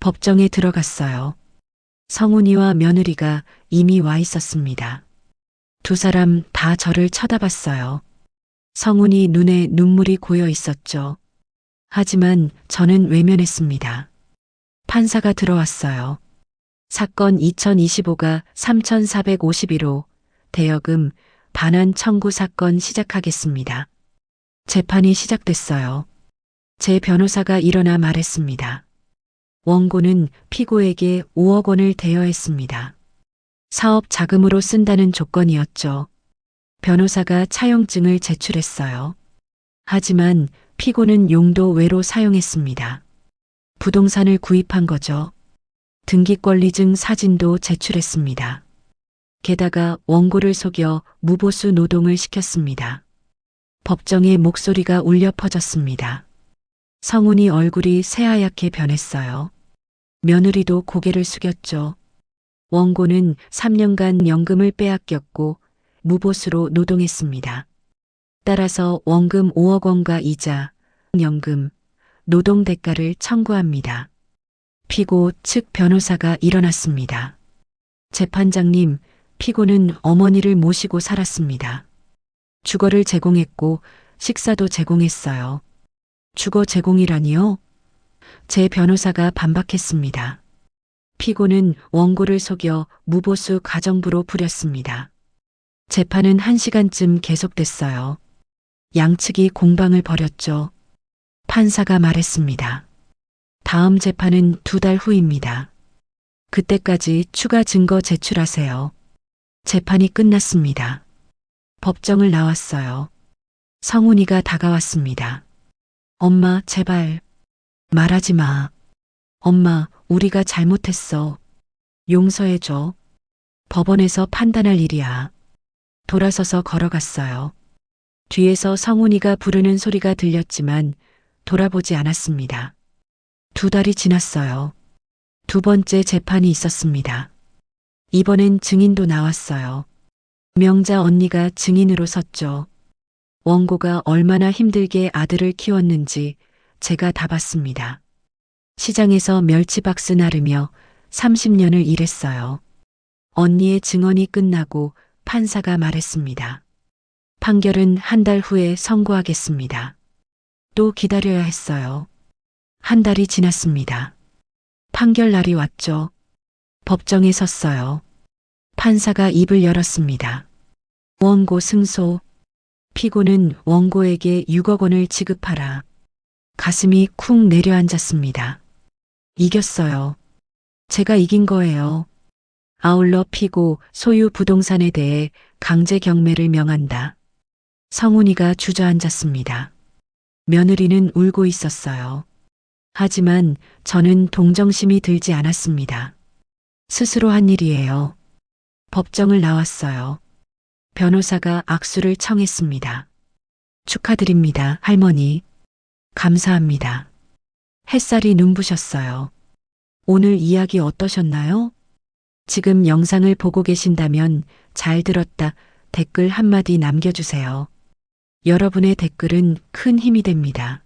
법정에 들어갔어요. 성훈이와 며느리가 이미 와 있었습니다. 두 사람 다 저를 쳐다봤어요. 성훈이 눈에 눈물이 고여 있었죠. 하지만 저는 외면했습니다. 판사가 들어왔어요. 사건 2025가 3451호 대여금 반환 청구 사건 시작하겠습니다. 재판이 시작됐어요. 제 변호사가 일어나 말했습니다. 원고는 피고에게 5억 원을 대여했습니다. 사업 자금으로 쓴다는 조건이었죠. 변호사가 차용증을 제출했어요. 하지만 피고는 용도 외로 사용했습니다. 부동산을 구입한 거죠. 등기권리증 사진도 제출했습니다. 게다가 원고를 속여 무보수 노동을 시켰습니다. 법정에 목소리가 울려 퍼졌습니다. 성훈이 얼굴이 새하얗게 변했어요. 며느리도 고개를 숙였죠. 원고는 3년간 연금을 빼앗겼고 무보수로 노동했습니다. 따라서 원금 5억 원과 이자, 연금, 노동 대가를 청구합니다. 피고 측 변호사가 일어났습니다. 재판장님, 피고는 어머니를 모시고 살았습니다. 주거를 제공했고 식사도 제공했어요. 주거 제공이라니요? 제 변호사가 반박했습니다. 피고는 원고를 속여 무보수 가정부로 부렸습니다. 재판은 1시간쯤 계속됐어요. 양측이 공방을 벌였죠. 판사가 말했습니다. 다음 재판은 2달 후입니다. 그때까지 추가 증거 제출하세요. 재판이 끝났습니다. 법정을 나왔어요. 성훈이가 다가왔습니다. 엄마, 제발. 말하지 마. 엄마, 우리가 잘못했어. 용서해줘. 법원에서 판단할 일이야. 돌아서서 걸어갔어요. 뒤에서 성훈이가 부르는 소리가 들렸지만 돌아보지 않았습니다. 2달이 지났어요. 2번째 재판이 있었습니다. 이번엔 증인도 나왔어요. 명자 언니가 증인으로 섰죠. 원고가 얼마나 힘들게 아들을 키웠는지 제가 다 봤습니다. 시장에서 멸치박스 나르며 30년을 일했어요. 언니의 증언이 끝나고 판사가 말했습니다. 판결은 1달 후에 선고하겠습니다. 또 기다려야 했어요. 1달이 지났습니다. 판결 날이 왔죠. 법정에 섰어요. 판사가 입을 열었습니다. 원고 승소. 피고는 원고에게 6억 원을 지급하라. 가슴이 쿵 내려앉았습니다. 이겼어요. 제가 이긴 거예요. 아울러 피고 소유 부동산에 대해 강제 경매를 명한다. 성훈이가 주저앉았습니다. 며느리는 울고 있었어요. 하지만 저는 동정심이 들지 않았습니다. 스스로 한 일이에요. 법정을 나왔어요. 변호사가 악수를 청했습니다. 축하드립니다, 할머니. 감사합니다. 햇살이 눈부셨어요. 오늘 이야기 어떠셨나요? 지금 영상을 보고 계신다면 잘 들었다 댓글 한마디 남겨주세요. 여러분의 댓글은 큰 힘이 됩니다.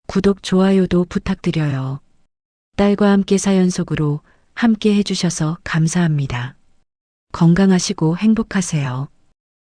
구독, 좋아요도 부탁드려요. 딸과 함께 사연 속으로 함께 해주셔서 감사합니다. 건강하시고 행복하세요.